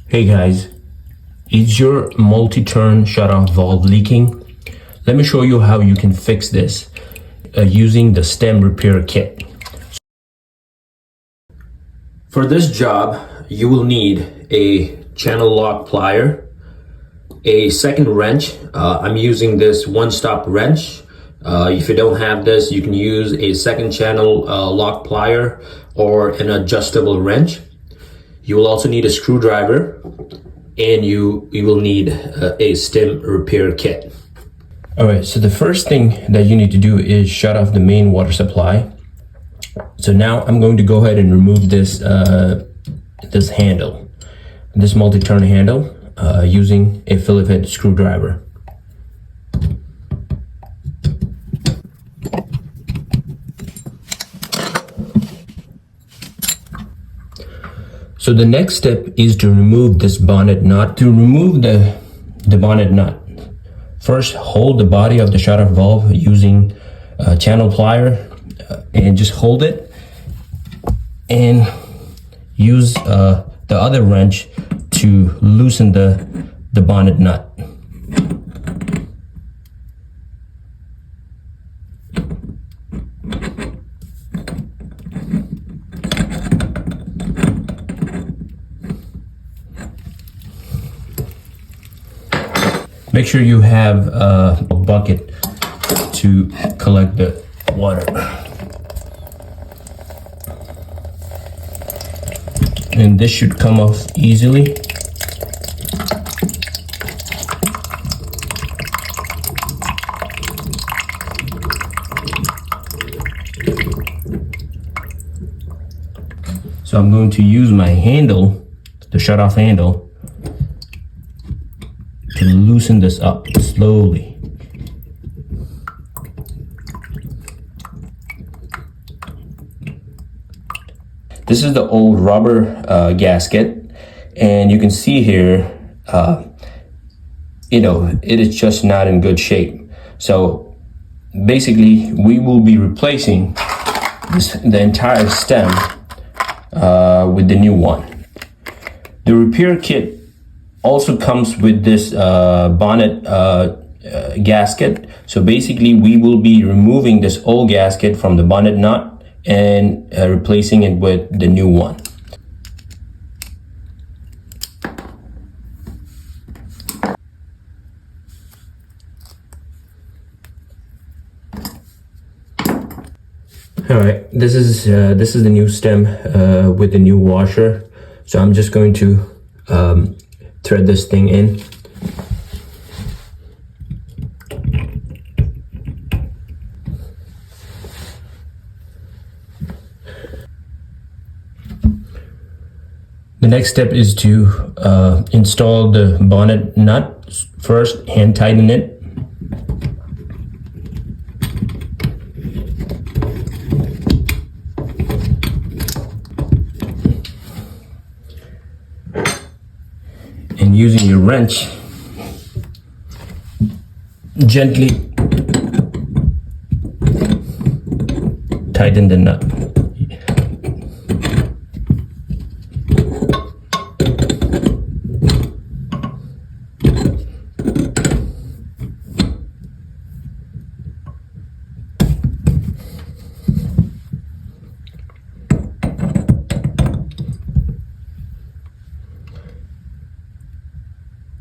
Hey guys, is your multi-turn shutoff valve leaking? Let me show you how you can fix this using the stem repair kit. For this job, you will need a channel lock plier, a second wrench. I'm using this one-stop wrench. If you don't have this, you can use a second channel lock plier or an adjustable wrench. You will also need a screwdriver, and you will need a stem repair kit. All right, so the first thing that you need to do is shut off the main water supply. So now I'm going to go ahead and remove this this handle, this multi-turn handle, using a Phillips head screwdriver. So the next step is to remove this bonnet nut. To remove the bonnet nut, first hold the body of the shutoff valve using a channel plier and just hold it, and use the other wrench to loosen the bonnet nut. Make sure you have a bucket to collect the water. And this should come off easily. So I'm going to use my handle, the shutoff handle, to loosen this up slowly. This is the old rubber gasket, and you can see here, it is just not in good shape. So basically, we will be replacing the entire stem with the new one. The repair kit also comes with this bonnet gasket. So basically, we will be removing this old gasket from the bonnet nut and replacing it with the new one. All right, this is the new stem with the new washer. So I'm just going to thread this thing in. The next step is to install the bonnet nut. First, hand tighten it. And using your wrench, gently tighten the nut.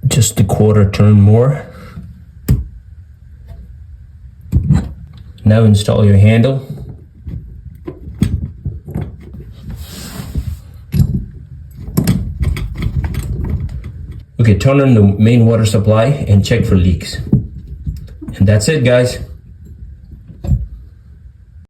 Just a quarter turn more. Now install your handle. Okay, turn on the main water supply and check for leaks. And that's it, guys.